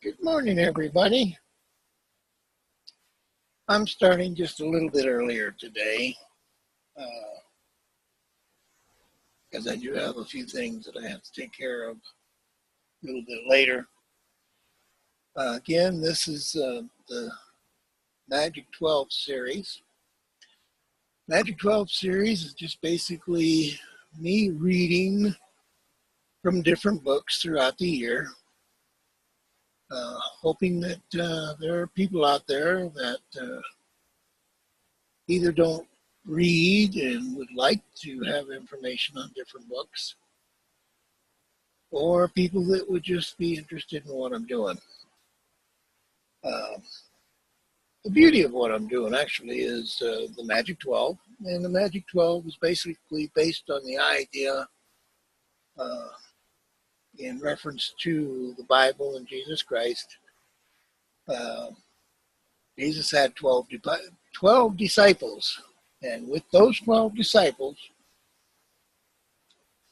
Good morning, everybody. I'm starting just a little bit earlier today because I do have a few things that I have to take care of a little bit later. Again, this is the Magic12 series. Magic12 series is just basically me reading from different books throughout the year. Hoping that there are people out there that either don't read and would like to have information on different books, or people that would just be interested in what I'm doing. The beauty of what I'm doing actually is the Magic12, and the Magic12 is basically based on the idea in reference to the Bible and Jesus Christ. Jesus had 12 disciples, and with those 12 disciples,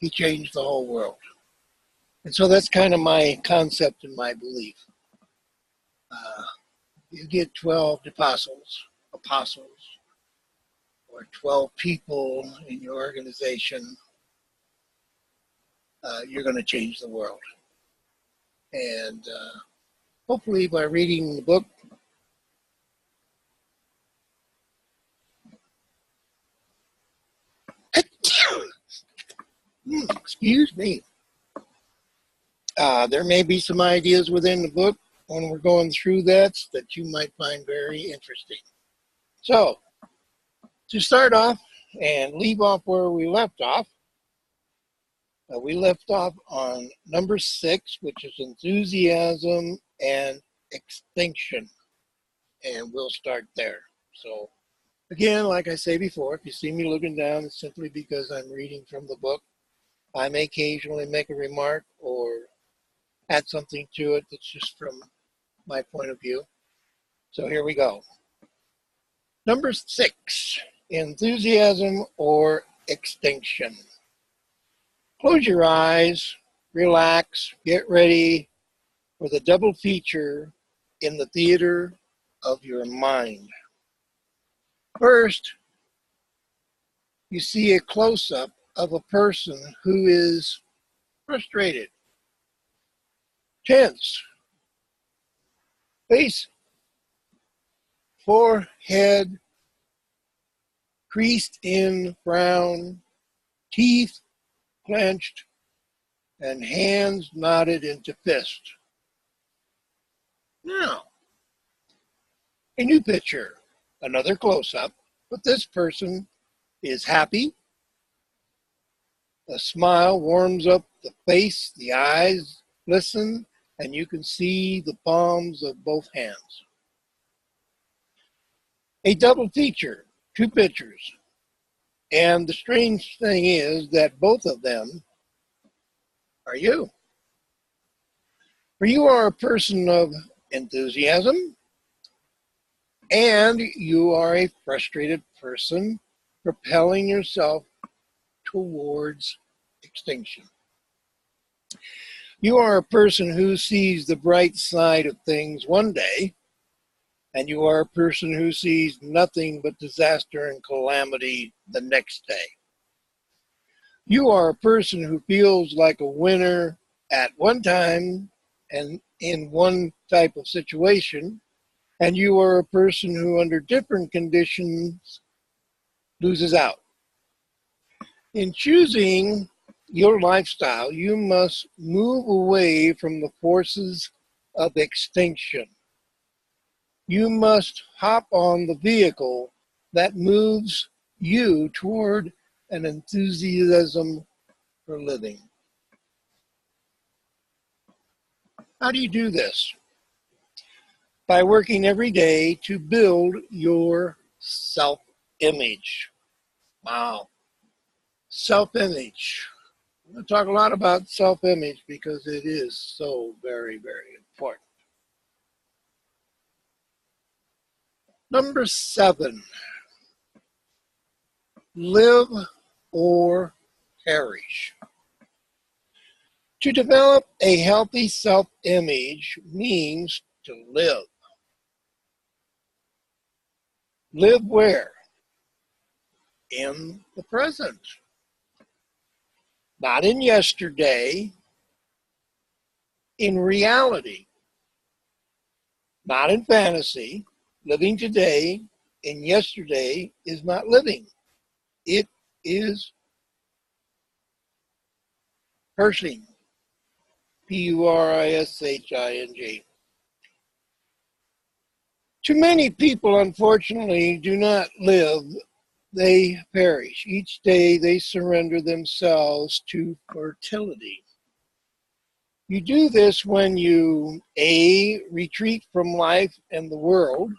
he changed the whole world. And so that's kind of my concept and my belief. You get 12 apostles, or 12 people in your organization, you're going to change the world. And hopefully by reading the book, excuse me, there may be some ideas within the book when we're going through that you might find very interesting. So, to start off and leave off where we left off on number 6, which is enthusiasm and extinction. And we'll start there. So, again, like I say before, if you see me looking down, it's simply because I'm reading from the book. I may occasionally make a remark or add something to it that's just from my point of view. So here we go. Number 6, enthusiasm or extinction. Close your eyes, relax, get ready for the double feature in the theater of your mind. First, you see a close-up of a person who is frustrated, tense, face, forehead creased in frown, teeth clenched, and hands knotted into fist. Now, a new picture, another close-up, but this person is happy. A smile warms up the face, the eyes glisten, and you can see the palms of both hands. A double feature, 2 pictures. And the strange thing is that both of them are you. For you are a person of enthusiasm, and you are a frustrated person propelling yourself towards extinction. You are a person who sees the bright side of things one day, and you are a person who sees nothing but disaster and calamity the next day. You are a person who feels like a winner at one time and in one type of situation, and you are a person who under different conditions loses out. In choosing your lifestyle, you must move away from the forces of extinction. You must hop on the vehicle that moves you toward an enthusiasm for living. How do you do this? By working every day to build your self-image. Wow. Self-image. I'm going to talk a lot about self-image because it is so very, very important. Number 7, live or perish. To develop a healthy self-image means to live. Live where? In the present. Not in yesterday, in reality. Not in fantasy. Living today in yesterday is not living. It is Pershing. P-U-R-I-S-H-I-N-G. Too many people, unfortunately, do not live, they perish. Each day they surrender themselves to fertility. You do this when you, A, retreat from life and the world,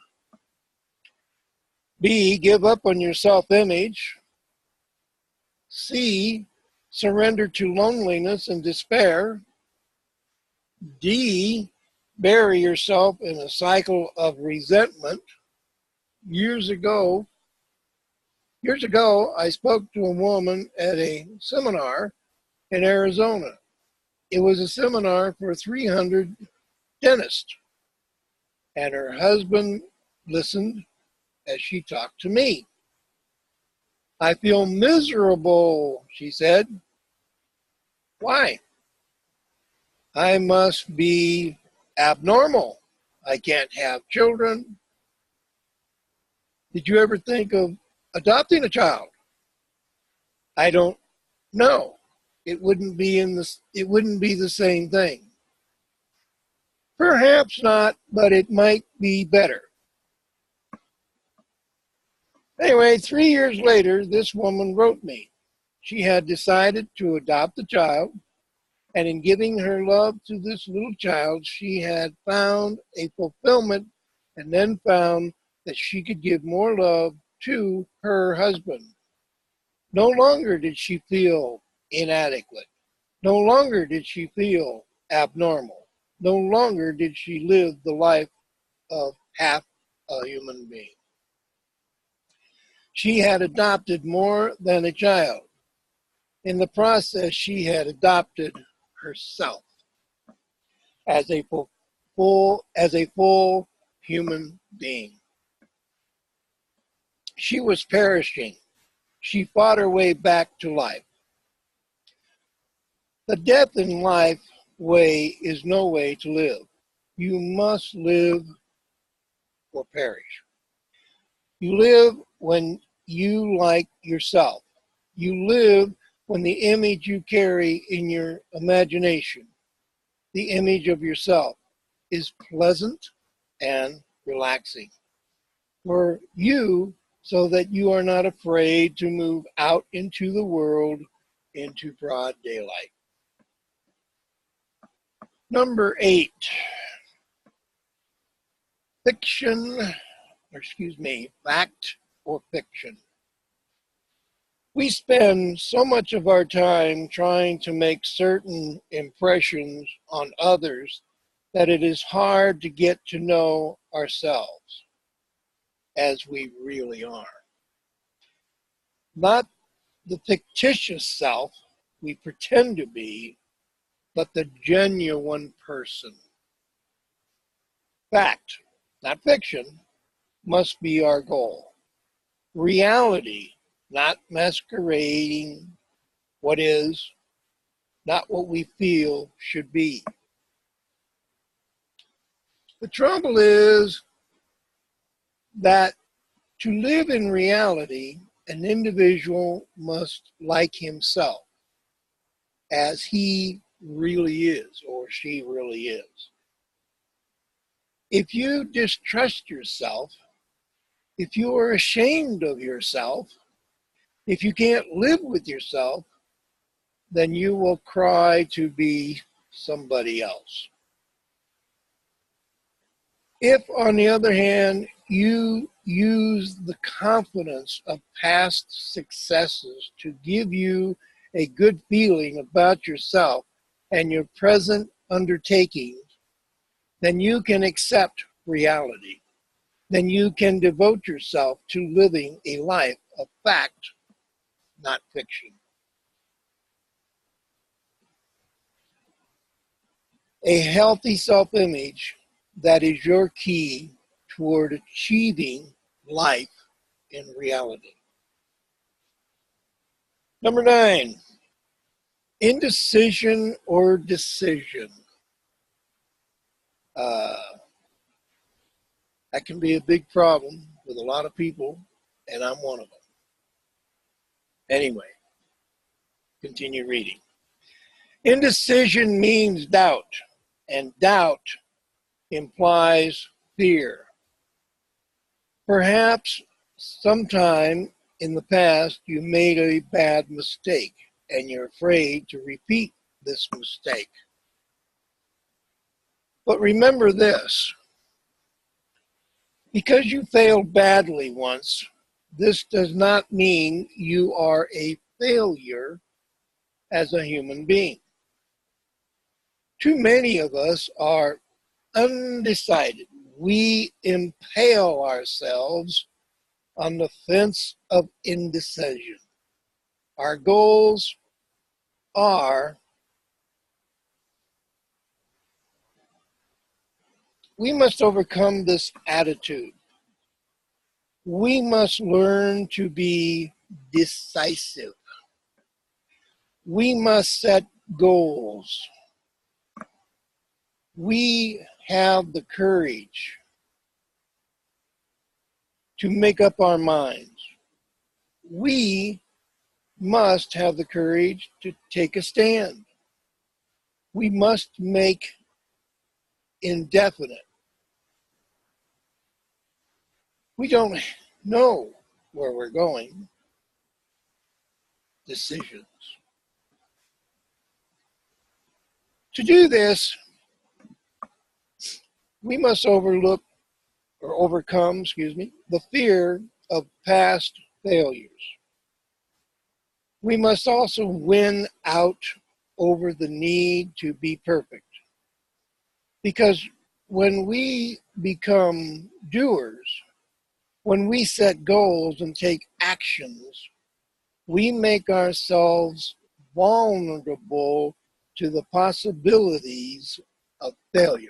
B, give up on your self-image, C, surrender to loneliness and despair, D, bury yourself in a cycle of resentment. Years ago, I spoke to a woman at a seminar in Arizona. It was a seminar for 300 dentists, and her husband listened as she talked to me. I feel miserable, she said. Why? I must be abnormal. I can't have children. Did you ever think of adopting a child? I don't know. It wouldn't be the same thing. Perhaps not, but it might be better. Anyway, 3 years later, this woman wrote me. She had decided to adopt a child, and in giving her love to this little child, she had found a fulfillment and then found that she could give more love to her husband. No longer did she feel inadequate. No longer did she feel abnormal. No longer did she live the life of half a human being. She had adopted more than a child. In the process, she had adopted herself as a full human being. She was perishing. She fought her way back to life. The death in life way is no way to live. You must live or perish. You live when you like yourself. You live when the image you carry in your imagination, the image of yourself, is pleasant and relaxing for you, so that you are not afraid to move out into the world into broad daylight. Number 8, fact or fiction. We spend so much of our time trying to make certain impressions on others that it is hard to get to know ourselves as we really are. Not the fictitious self we pretend to be, but the genuine person. Fact, not fiction, must be our goal. Reality, not masquerading what is, not what we feel should be. The trouble is that to live in reality, an individual must like himself as he really is or she really is. If you distrust yourself, if you are ashamed of yourself, if you can't live with yourself, then you will cry to be somebody else. If, on the other hand, you use the confidence of past successes to give you a good feeling about yourself and your present undertakings, then you can accept reality. Then you can devote yourself to living a life of fact, not fiction. A healthy self-image that is your key toward achieving life in reality. Number 9, indecision or decision. That can be a big problem with a lot of people, and I'm one of them. Anyway, continue reading. Indecision means doubt, and doubt implies fear. Perhaps sometime in the past you made a bad mistake, and you're afraid to repeat this mistake. But remember this. Because you failed badly once, this does not mean you are a failure as a human being. Too many of us are undecided. We impale ourselves on the fence of indecision. Our goals are, we must overcome this attitude. We must learn to be decisive. We must set goals. We have the courage to make up our minds. We must have the courage to take a stand. We must make indefinite. We don't know where we're going. Decisions. To do this, we must overcome, the fear of past failures. We must also win out over the need to be perfect. Because when we become doers, when we set goals and take actions, we make ourselves vulnerable to the possibilities of failure.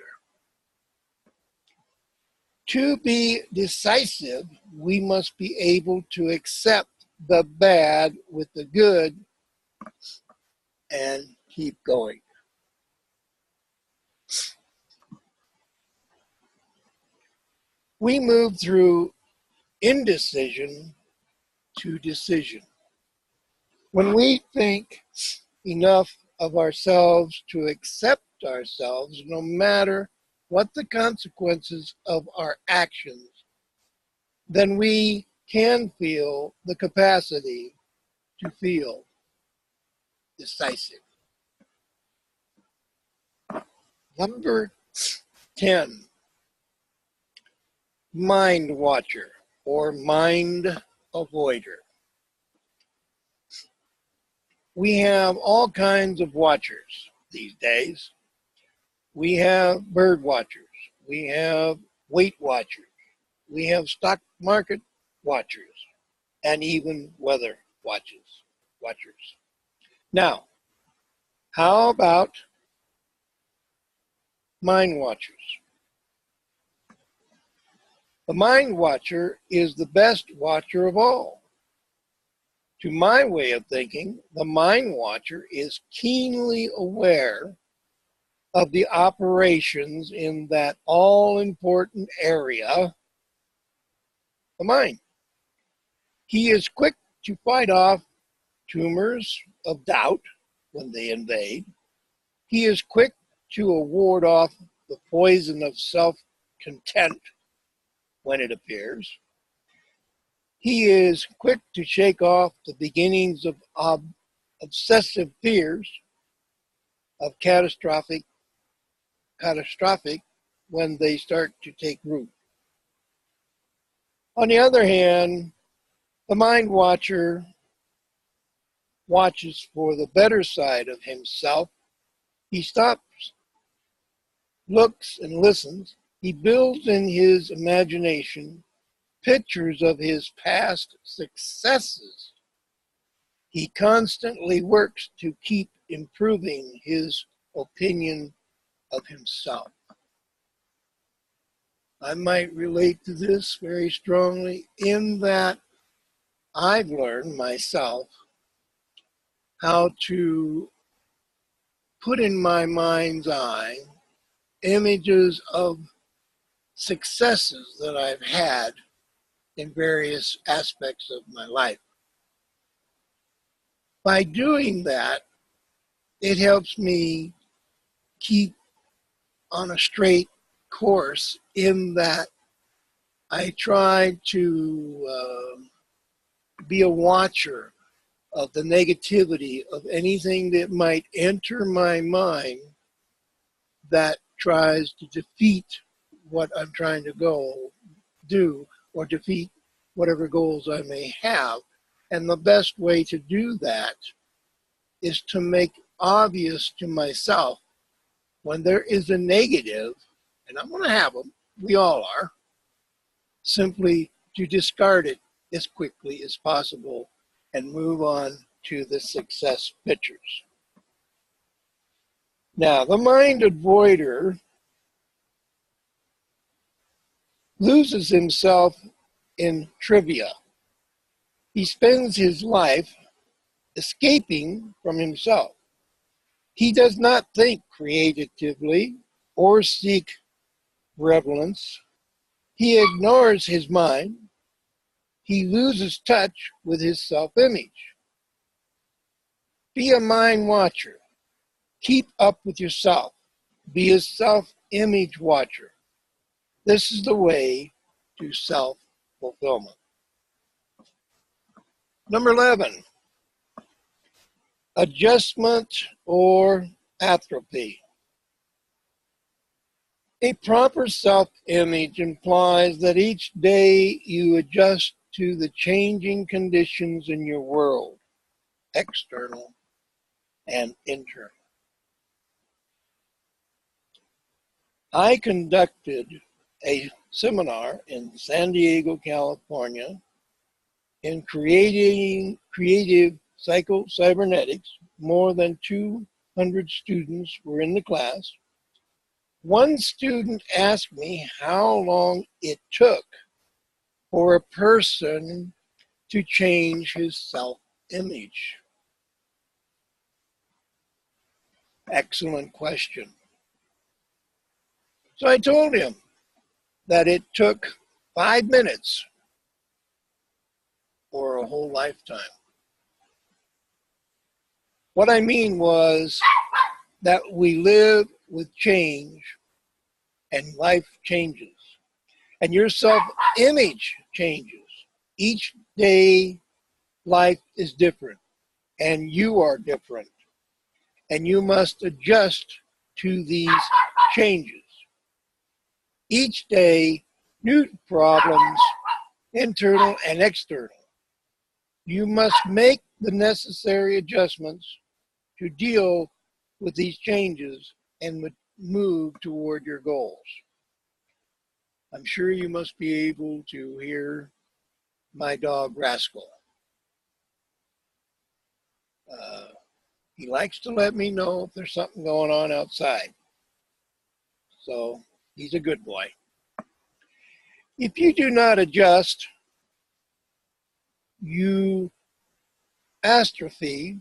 To be decisive, we must be able to accept the bad with the good and keep going. We move through indecision to decision. When we think enough of ourselves to accept ourselves, no matter what the consequences of our actions, then we can feel the capacity to feel decisive. Number 10, mind watcher or mind avoider. We have all kinds of watchers these days. We have bird watchers. We have weight watchers. We have stock market watchers, and even weather watchers. Now, how about mind watchers? The mind watcher is the best watcher of all. To my way of thinking, the mind watcher is keenly aware of the operations in that all-important area, the mind. He is quick to fight off tumors of doubt when they invade. He is quick to ward off the poison of self-content when it appears. He is quick to shake off the beginnings of obsessive fears of catastrophic when they start to take root. On the other hand, the mind watcher watches for the better side of himself. He stops, looks, and listens. He builds in his imagination pictures of his past successes. He constantly works to keep improving his opinion of himself. I might relate to this very strongly in that I've learned myself how to put in my mind's eye images of successes that I've had in various aspects of my life. By doing that, it helps me keep on a straight course in that I try to be a watcher of the negativity of anything that might enter my mind that tries to defeat what I'm trying to do or defeat whatever goals I may have. And the best way to do that is to make obvious to myself when there is a negative, and I'm going to have them, we all are, simply to discard it as quickly as possible and move on to the success pictures. Now, the mind avoider loses himself in trivia. He spends his life escaping from himself. He does not think creatively or seek relevance. He ignores his mind. He loses touch with his self-image. Be a mind watcher. Keep up with yourself. Be a self-image watcher. This is the way to self-fulfillment. Number 11, adjustment or atrophy. A proper self-image implies that each day you adjust to the changing conditions in your world, external and internal. I conducted a seminar in San Diego, California, in creative psycho-cybernetics. More than 200 students were in the class. One student asked me how long it took for a person to change his self-image. Excellent question. So I told him that it took 5 minutes or a whole lifetime. What I mean was that we live with change and life changes and your self-image changes. Each day life is different and you are different and you must adjust to these changes. Each day, new problems, internal and external. You must make the necessary adjustments to deal with these changes and move toward your goals. I'm sure you must be able to hear my dog Rascal. He likes to let me know if there's something going on outside. So he's a good boy. If you do not adjust, you atrophy.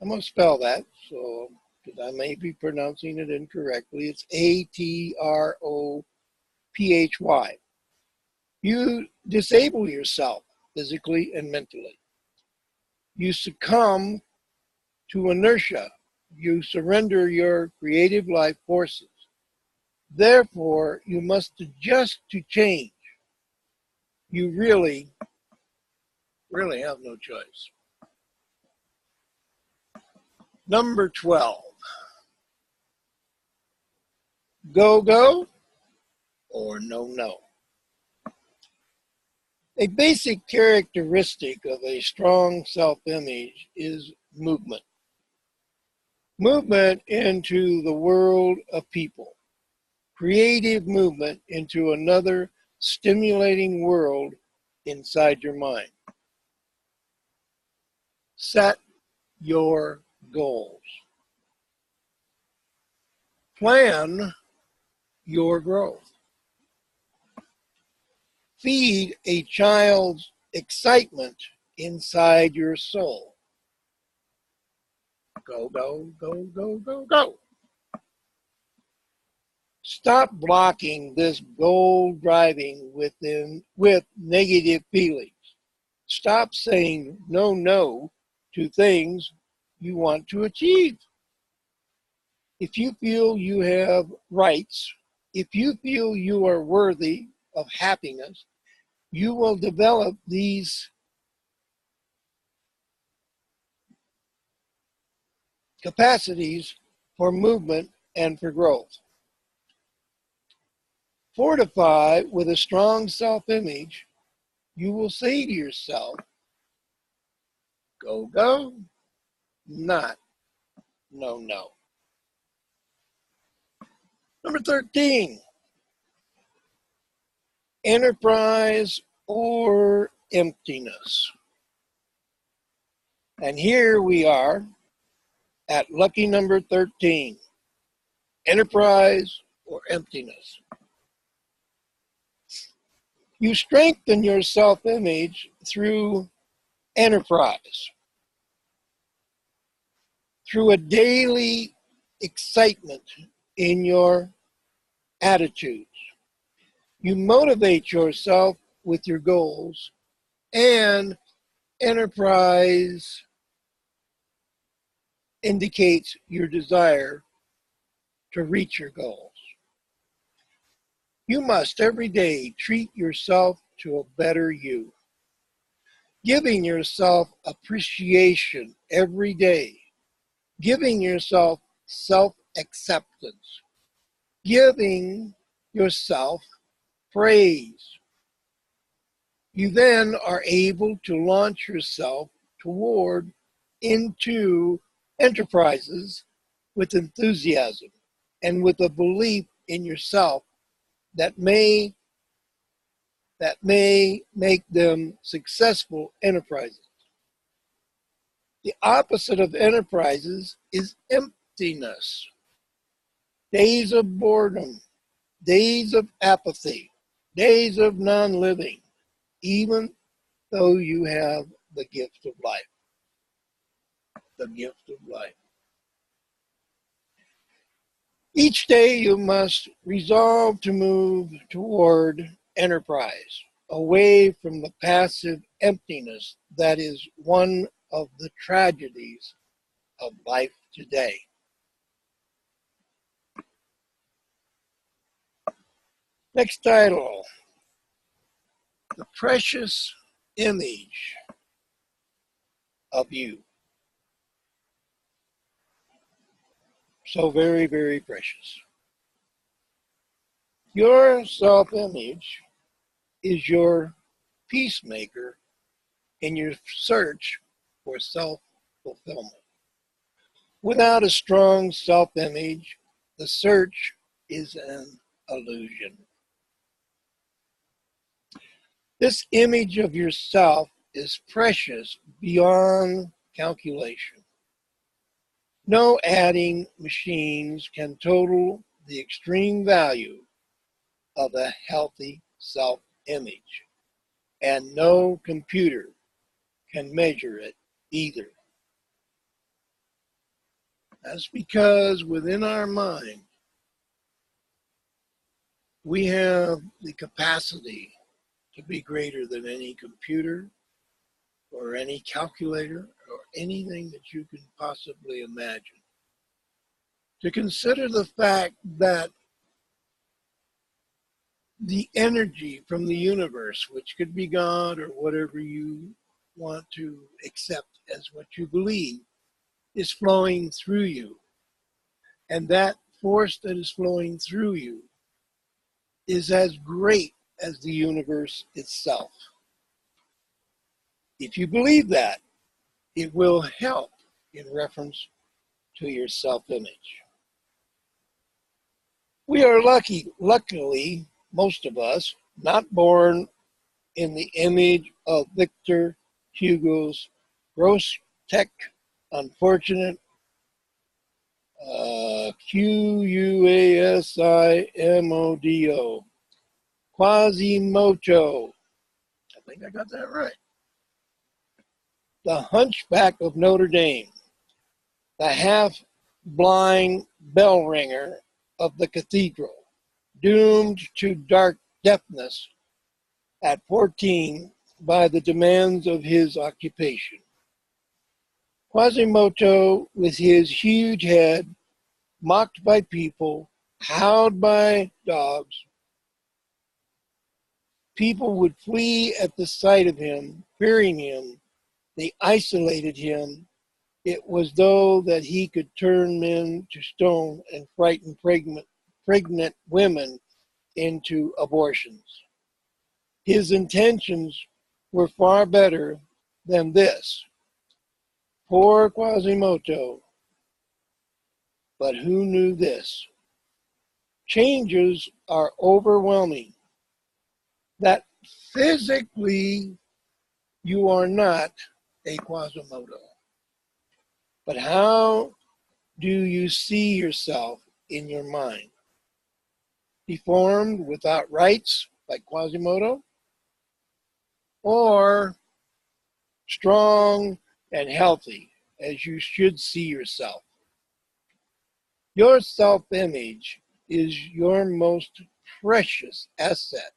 I'm going to spell that, so because I may be pronouncing it incorrectly. It's A-T-R-O-P-H-Y. You disable yourself physically and mentally. You succumb to inertia. You surrender your creative life forces. Therefore, you must adjust to change. You really have no choice. Number 12, go or no. A basic characteristic of a strong self-image is movement. Movement into the world of people. Creative movement into another stimulating world inside your mind. Set your goals. Plan your growth. Feed a child's excitement inside your soul. Go, go, go, go, go, go. Stop blocking this goal driving with negative feelings. Stop saying no to things you want to achieve. If you feel you have rights, if you feel you are worthy of happiness, you will develop these capacities for movement and for growth. Fortify with a strong self-image, you will say to yourself, go, go, not no, no. Number 13, enterprise or emptiness. And here we are at lucky number 13, enterprise or emptiness. You strengthen your self-image through enterprise, through a daily excitement in your attitudes. You motivate yourself with your goals, and enterprise indicates your desire to reach your goals. You must every day treat yourself to a better you, giving yourself appreciation every day, giving yourself self-acceptance, giving yourself praise. You then are able to launch yourself into enterprises with enthusiasm and with a belief in yourself that may make them successful enterprises. The opposite of enterprises is emptiness. Days of boredom, days of apathy, days of non-living, even though you have the gift of life. The gift of life. Each day you must resolve to move toward enterprise, away from the passive emptiness that is one of the tragedies of life today. Next title, the precious image of you. So very, very precious. Your self-image is your peacemaker in your search for self-fulfillment. Without a strong self-image, the search is an illusion. This image of yourself is precious beyond calculation. No adding machines can total the extreme value of a healthy self-image, and no computer can measure it either. That's because within our mind, we have the capacity to be greater than any computer or any calculator or anything that you can possibly imagine. To consider the fact that the energy from the universe, which could be God or whatever you want to accept as what you believe, is flowing through you. And that force that is flowing through you is as great as the universe itself. If you believe that, it will help in reference to your self-image. We are luckily, most of us, not born in the image of Victor Hugo's grotesque, unfortunate Quasimodo. Quasimodo. I think I got that right. The Hunchback of Notre Dame, the half-blind bell ringer of the cathedral, doomed to dark deafness at 14 by the demands of his occupation. Quasimodo, with his huge head, mocked by people, howled by dogs. People would flee at the sight of him, fearing him. They isolated him. It was though that he could turn men to stone and frighten pregnant women into abortions. His intentions were far better than this. Poor Quasimodo. But who knew this? Changes are overwhelming. That physically you are not a Quasimodo. But how do you see yourself in your mind? Deformed without rights like Quasimodo? Or strong and healthy as you should see yourself? Your self-image is your most precious asset.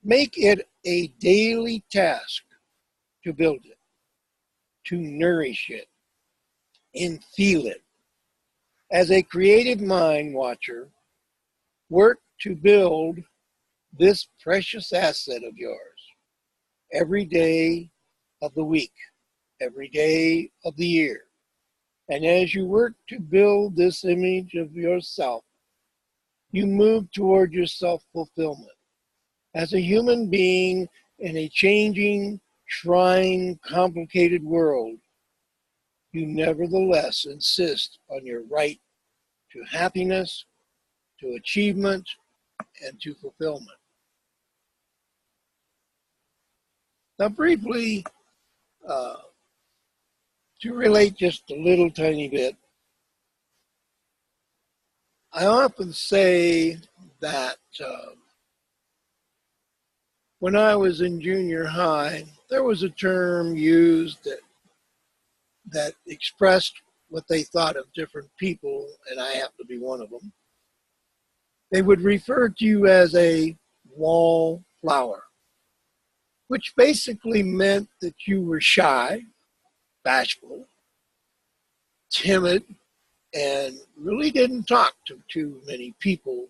Make it a daily task to build it, to nourish it, and feel it. As a creative mind watcher, work to build this precious asset of yours every day of the week, every day of the year. And as you work to build this image of yourself, you move toward your self-fulfillment. As a human being in a changing, trying, complicated world, you nevertheless insist on your right to happiness, to achievement, and to fulfillment. Now, briefly, to relate just a little tiny bit, I often say that when I was in junior high, there was a term used that expressed what they thought of different people, and I happen to be one of them. They would refer to you as a wallflower, which basically meant that you were shy, bashful, timid, and really didn't talk to too many people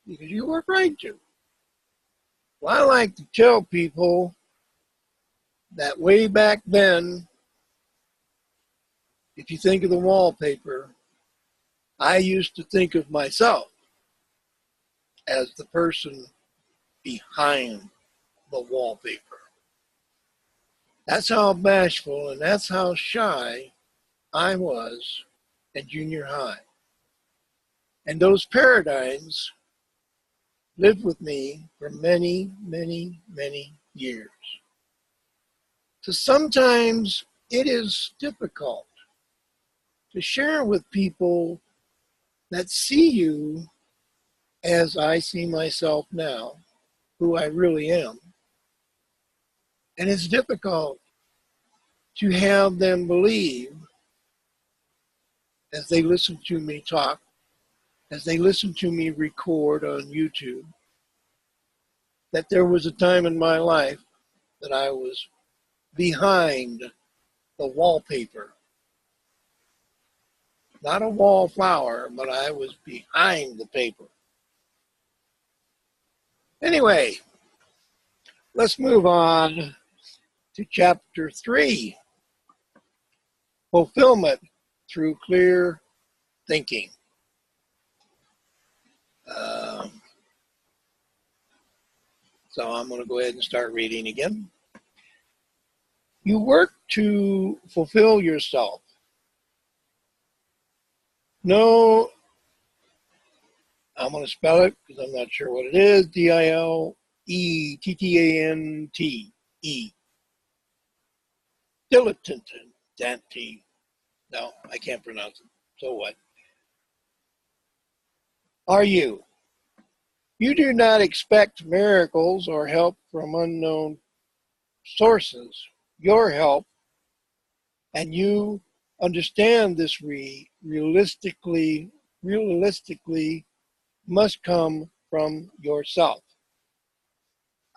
because you were afraid to. Well, I like to tell people that way back then, if you think of the wallpaper, I used to think of myself as the person behind the wallpaper. That's how bashful and that's how shy I was in junior high. And those paradigms lived with me for many, many, many years. So sometimes it is difficult to share with people that see you as I see myself now, who I really am. And it's difficult to have them believe, as they listen to me talk, as they listen to me record on YouTube, that there was a time in my life that I was behind the wallpaper. Not a wallflower, but I was behind the paper. Anyway, let's move on to chapter 3, fulfillment through clear thinking. So I'm going to go ahead and start reading again. You work to fulfill yourself. No, I'm going to spell it because I'm not sure what it is. Dilettanti. Dilettante. No, I can't pronounce it. So what? Are you? You do not expect miracles or help from unknown sources. Your help, and you understand this realistically must come from yourself.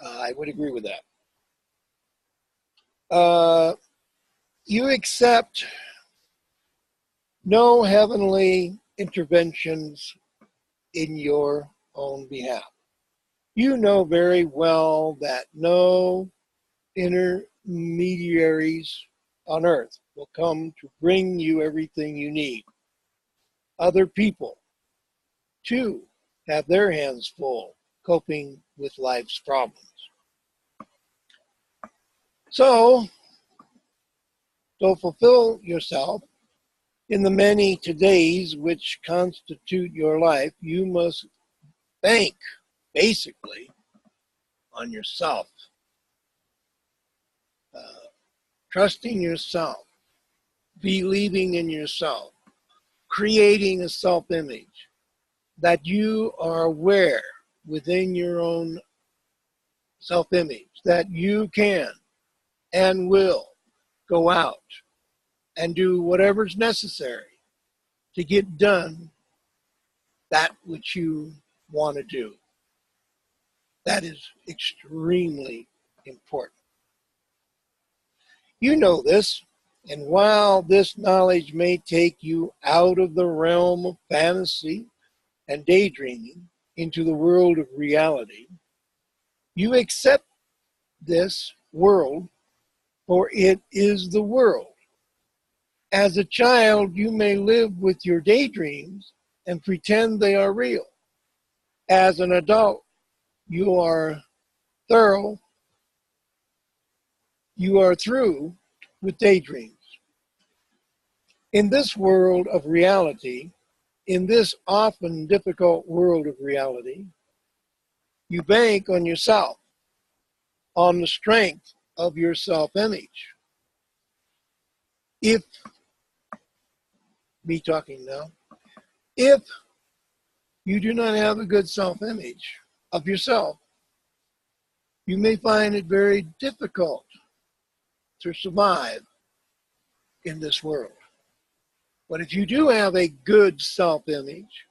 I would agree with that. You accept no heavenly interventions in your own behalf. You know very well that no intermediaries on earth will come to bring you everything you need. Other people, too, have their hands full coping with life's problems. So fulfill yourself in the many todays which constitute your life. You must bank, basically, on yourself. Trusting yourself, believing in yourself, creating a self-image that you are aware within your own self-image that you can and will go out and do whatever's necessary to get done that which you want to do. That is extremely important. You know this, and while this knowledge may take you out of the realm of fantasy and daydreaming into the world of reality, you accept this world, for it is the world. As a child, you may live with your daydreams and pretend they are real. As an adult, you are through with daydreams. In this world of reality, in this often difficult world of reality, you bank on yourself, on the strength of your self-image. If, me talking now, if you do not have a good self-image of yourself, you may find it very difficult to survive in this world. But if you do have a good self-image,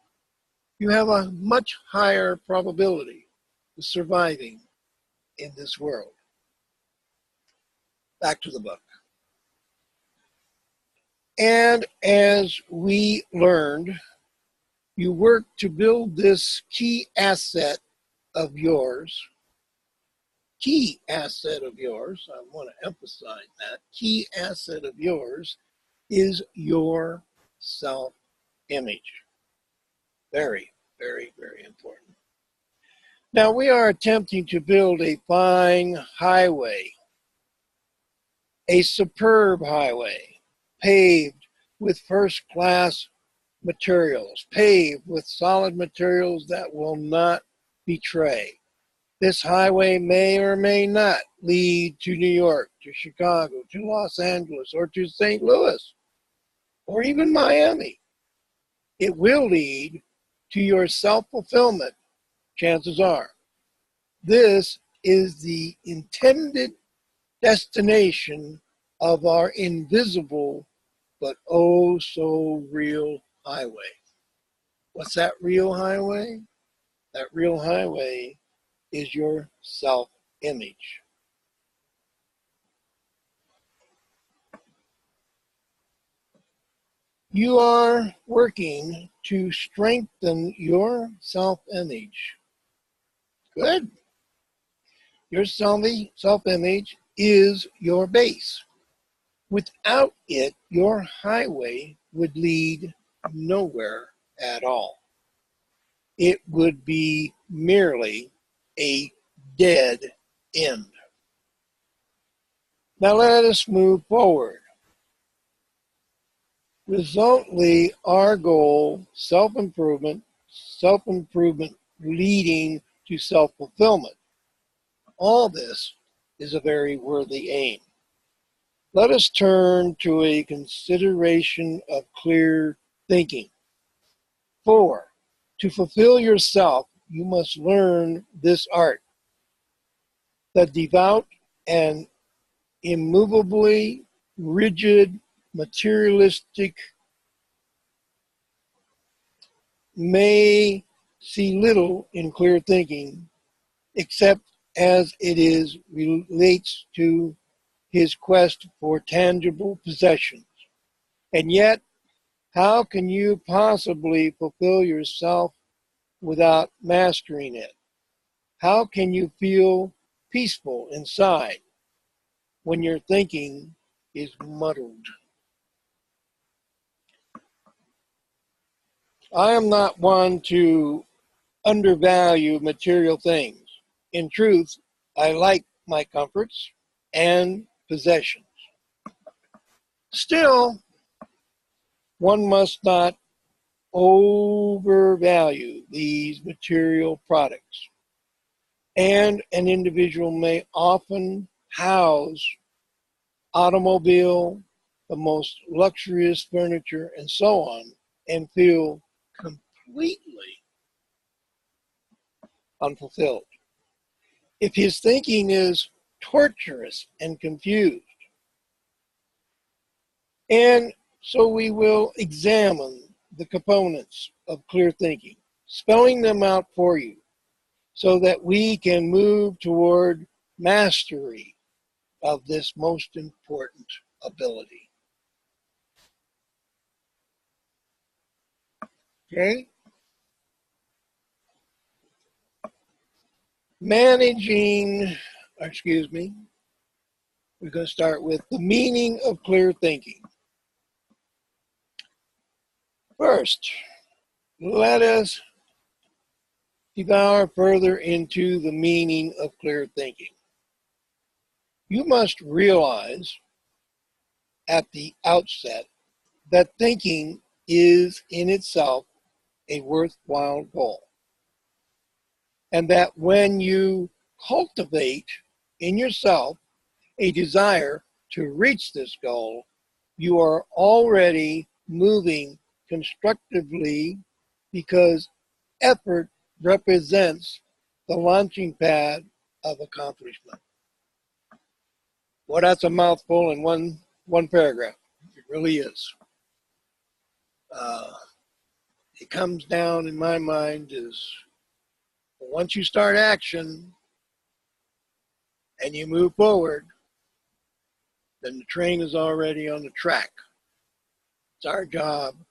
you have a much higher probability of surviving in this world. Back to the book. And as we learned, you work to build this key asset of yours. Key asset of yours, I want to emphasize that, key asset of yours is your self-image. Very, very, very important. Now we are attempting to build a fine highway, a superb highway, paved with first-class materials, paved with solid materials that will not betray. This highway may or may not lead to New York, to Chicago, to Los Angeles, or to St. Louis, or even Miami. It will lead to your self-fulfillment, chances are. This is the intended destination of our invisible but oh so real highway. What's that real highway? That real highway is your self-image. You are working to strengthen your self-image. Good. Your self-image is your base. Without it, your highway would lead nowhere at all. It would be merely a dead end. Now let us move forward. Resultantly, our goal, self-improvement leading to self-fulfillment. All this is a very worthy aim. Let us turn to a consideration of clear thinking. 4, to fulfill yourself, you must learn this art. The devout and immovably rigid materialistic may see little in clear thinking except as relates to his quest for tangible possessions. And yet, how can you possibly fulfill yourself without mastering it? How can you feel peaceful inside when your thinking is muddled? I am not one to undervalue material things. In truth, I like my comforts and possessions. Still, one must not overvalue these material products. And an individual may often house automobile, the most luxurious furniture, and so on, and feel completely unfulfilled. If his thinking is torturous and confused, and so we will examine the components of clear thinking, spelling them out for you so that we can move toward mastery of this most important ability. Okay? We're going to start with the meaning of clear thinking. First, let us devour further into the meaning of clear thinking. You must realize at the outset that thinking is in itself a worthwhile goal. And that when you cultivate in yourself a desire to reach this goal, you are already moving constructively because effort represents the launching pad of accomplishment. Well, that's a mouthful in one paragraph. It really is. It comes down in my mind as once you start action and you move forward, then the train is already on the track. It's our job to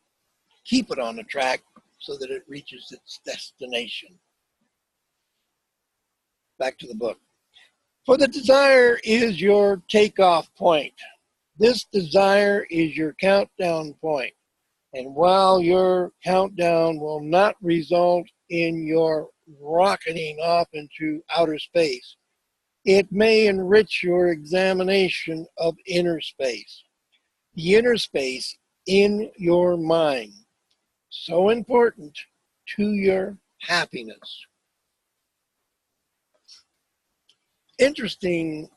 keep it on the track so that it reaches its destination. Back to the book. For the desire is your takeoff point. This desire is your countdown point. And while your countdown will not result in your rocketing off into outer space, it may enrich your examination of inner space. The inner space in your mind, so important to your happiness. Interesting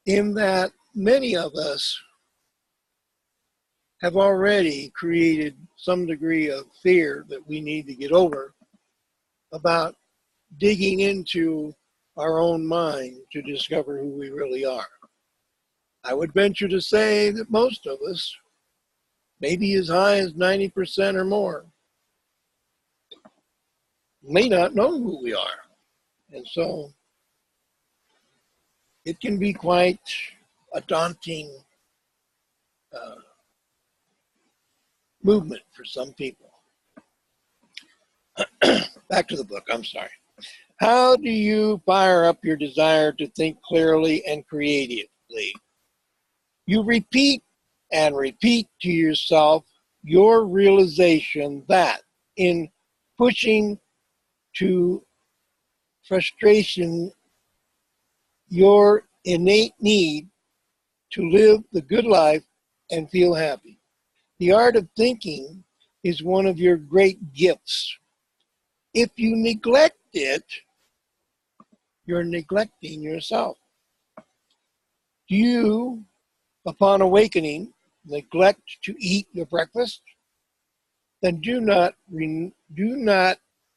in that many of us have already created some degree of fear that we need to get over about digging into our own mind to discover who we really are. I would venture to say that most of us, maybe as high as 90% or more, may not know who we are. And so it can be quite a daunting movement for some people. Back to the book, I'm sorry. How do you fire up your desire to think clearly and creatively? You repeat and repeat to yourself your realization that in pushing to frustration your innate need to live the good life and feel happy. The art of thinking is one of your great gifts. If you neglect it, you're neglecting yourself. Do you, upon awakening, neglect to eat your breakfast? then do not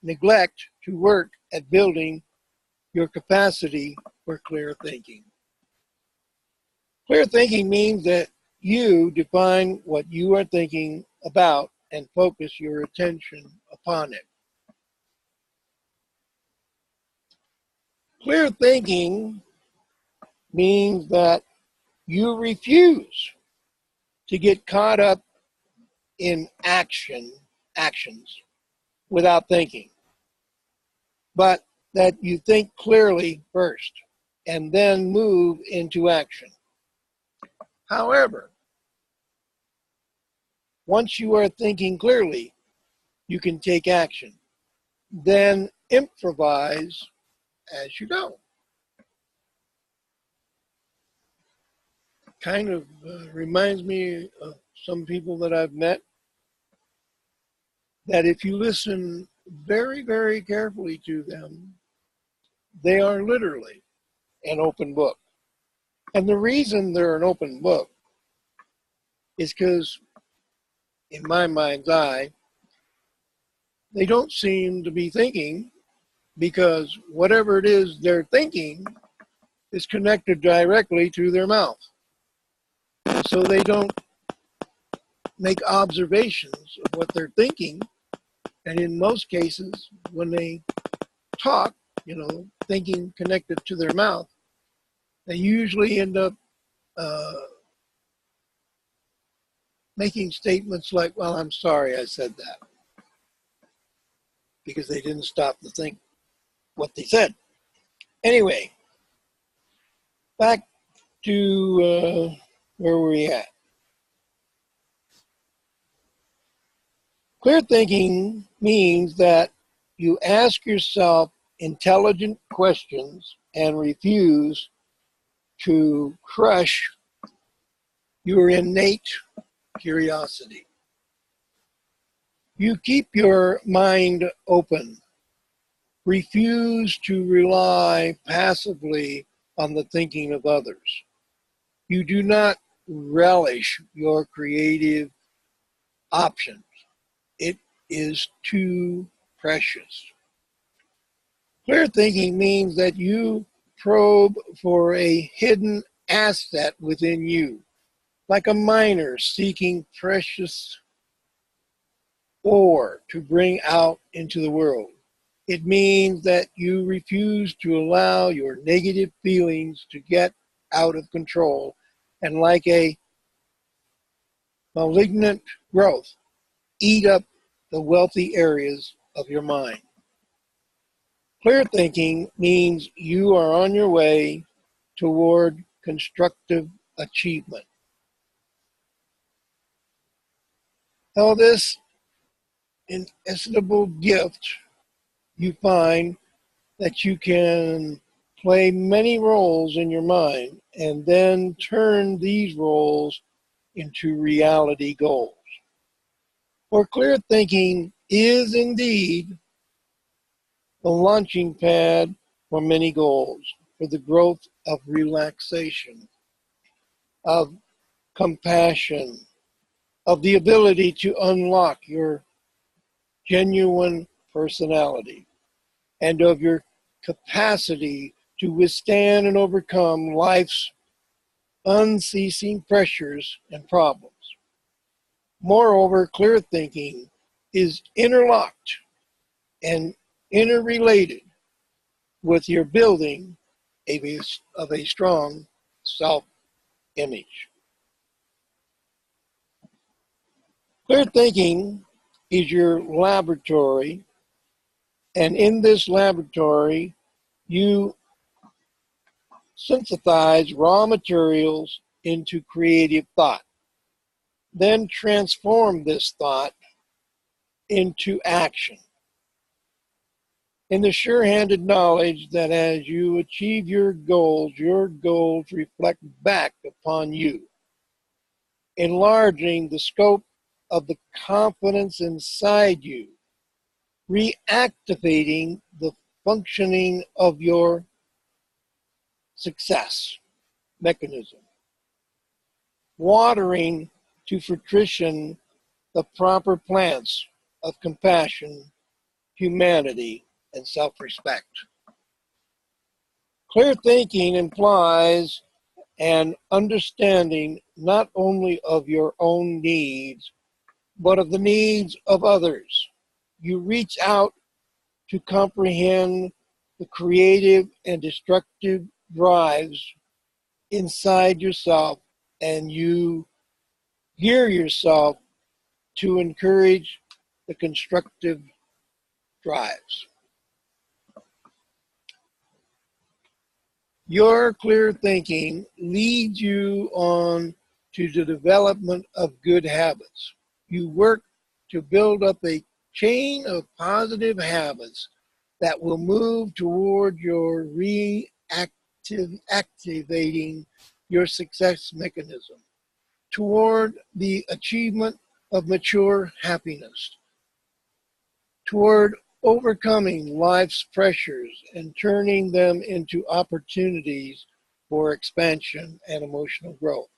neglect to work at building your capacity for clear thinking. Clear thinking means that you define what you are thinking about and focus your attention upon it. Clear thinking means that you refuse to get caught up in actions without thinking, but that you think clearly first and then move into action. However, once you are thinking clearly, you can take action. Then improvise as you go. Kind of reminds me of some people that I've met, that if you listen very, very carefully to them, they are literally an open book. And the reason they're an open book is because, in my mind's eye, they don't seem to be thinking, because whatever it is they're thinking is connected directly to their mouth. So they don't make observations of what they're thinking. And in most cases, when they talk, thinking connected to their mouth, they usually end up making statements like, well, I'm sorry I said that, because they didn't stop to think what they said. Anyway, back to where were we at? Clear thinking means that you ask yourself intelligent questions and refuse to crush your innate curiosity. You keep your mind open. Refuse to rely passively on the thinking of others. You do not relish your creative options. It is too precious. Clear thinking means that you probe for a hidden asset within you, like a miner seeking precious ore to bring out into the world. It means that you refuse to allow your negative feelings to get out of control and, like a malignant growth, eat up the wealthy areas of your mind. Clear thinking means you are on your way toward constructive achievement. Now, this inestimable gift, you find that you can play many roles in your mind and then turn these roles into reality goals. For clear thinking is indeed the launching pad for many goals, for the growth of relaxation, of compassion, of the ability to unlock your genuine personality, and of your capacity to withstand and overcome life's unceasing pressures and problems. Moreover, clear thinking is interlocked and interrelated with your building of a strong self-image. Clear thinking is your laboratory, and in this laboratory, you synthesize raw materials into creative thought, then transform this thought into action, in the sure-handed knowledge that as you achieve your goals reflect back upon you, enlarging the scope of the confidence inside you, reactivating the functioning of your success mechanism, watering to fruition the proper plants of compassion, humanity, and self-respect. Clear thinking implies an understanding not only of your own needs, but of the needs of others. You reach out to comprehend the creative and destructive drives inside yourself, and you gear yourself to encourage the constructive drives. Your clear thinking leads you on to the development of good habits. You work to build up a chain of positive habits that will move toward your activating your success mechanism, toward the achievement of mature happiness, toward overcoming life's pressures and turning them into opportunities for expansion and emotional growth.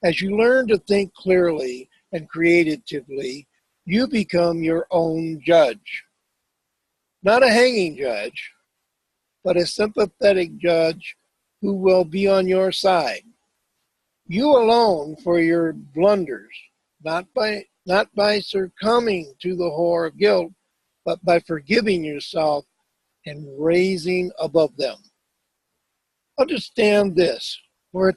As you learn to think clearly and creatively, you become your own judge. Not a hanging judge, but a sympathetic judge who will be on your side. You alone for your blunders, not by succumbing to the horror of guilt, but by forgiving yourself and raising above them. Understand this. To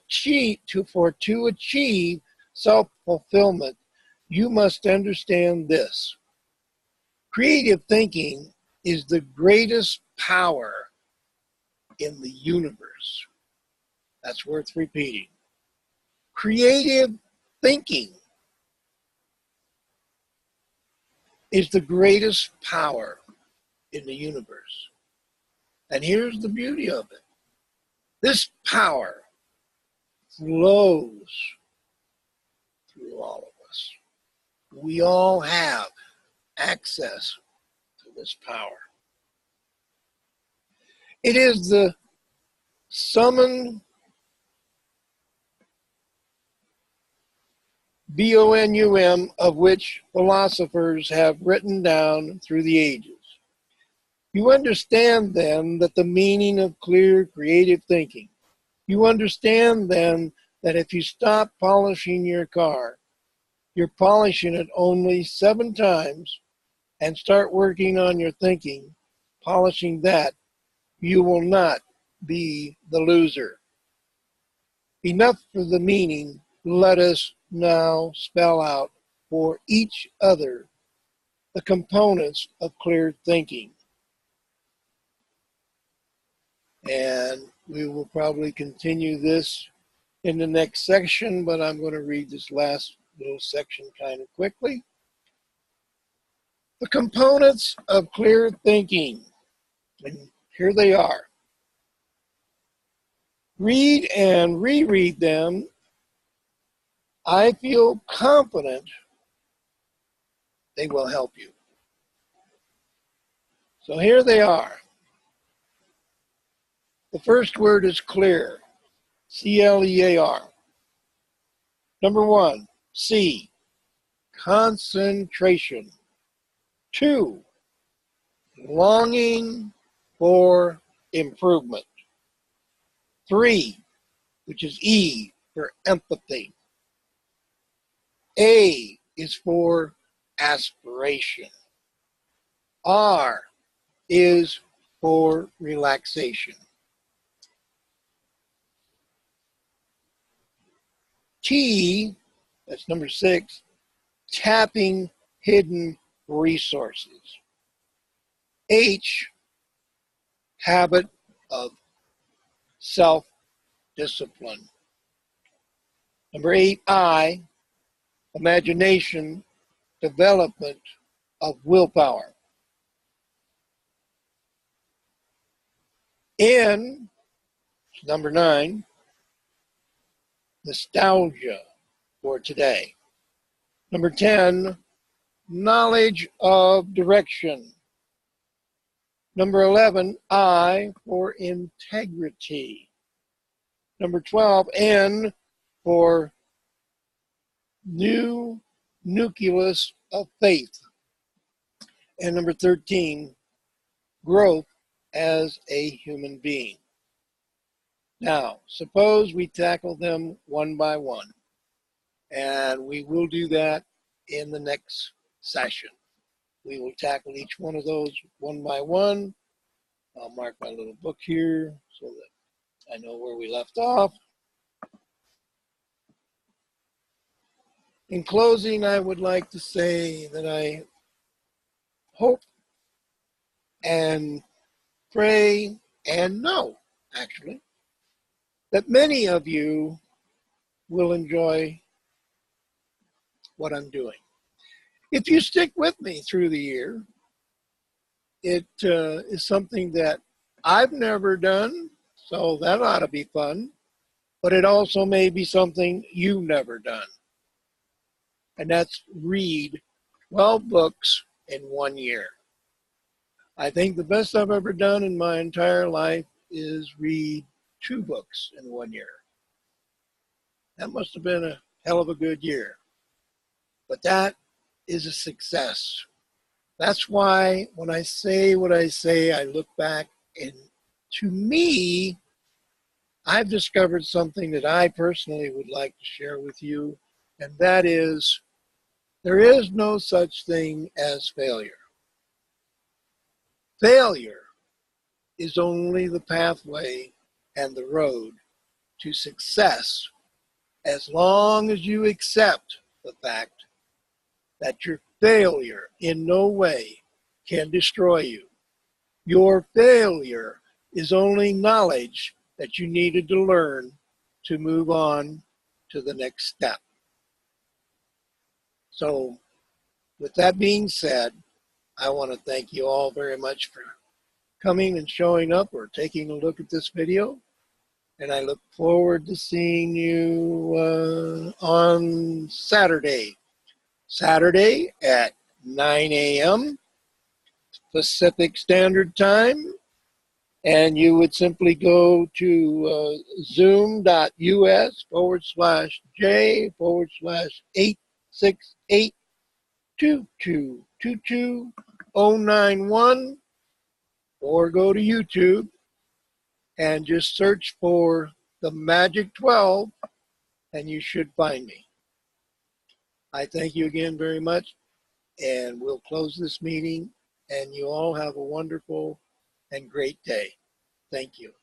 achieve self-fulfillment, you must understand this. Creative thinking is the greatest power in the universe. That's worth repeating. Creative thinking is the greatest power in the universe. And here's the beauty of it. This power flows through all of us. We all have access to this power. It is the summon BONUM of which philosophers have written down through the ages. You understand then that the meaning of clear creative thinking. You understand then that if you stop polishing your car, you're polishing it only 7 times, and start working on your thinking, polishing that, you will not be the loser. Enough for the meaning. Let us now spell out for each other the components of clear thinking. And we will probably continue this in the next section, but I'm going to read this last little section kind of quickly. The components of clear thinking, and here they are. Read and reread them. I feel confident they will help you. So here they are. The first word is clear, C-L-E-A-R. Number 1, C, concentration. 2, longing for improvement. 3, which is E, for empathy. A is for aspiration. R is for relaxation. T, that's number 6, tapping hidden resources. H, habit of self-discipline. Number 8, I, imagination, development of willpower. N, number 9, nostalgia for today. Number 10, knowledge of direction. Number 11, I, for integrity. Number 12, N, for new nucleus of faith. And number 13, growth as a human being. Now, suppose we tackle them one by one, and we will do that in the next session. We will tackle each one of those one by one. I'll mark my little book here so that I know where we left off. In closing, I would like to say that I hope and pray and know, actually, that many of you will enjoy what I'm doing. If you stick with me through the year, it is something that I've never done, so that ought to be fun, but it also may be something you've never done, and that's read 12 books in 1 year. I think the best I've ever done in my entire life is read 2 books in 1 year. That must have been a hell of a good year. But that is a success. That's why when I say what I say, I look back and to me, I've discovered something that I personally would like to share with you, and that is there is no such thing as failure. Failure is only the pathway and the road to success as long as you accept the fact that your failure in no way can destroy you. Your failure is only knowledge that you needed to learn to move on to the next step. So with that being said, I want to thank you all very much for coming and showing up or taking a look at this video. And I look forward to seeing you on Saturday at 9 a.m. Pacific Standard Time. And you would simply go to zoom.us/J/86822222091 or go to YouTube and just search for the Magic12 and you should find me. I thank you again very much, and we'll close this meeting, and you all have a wonderful and great day. Thank you.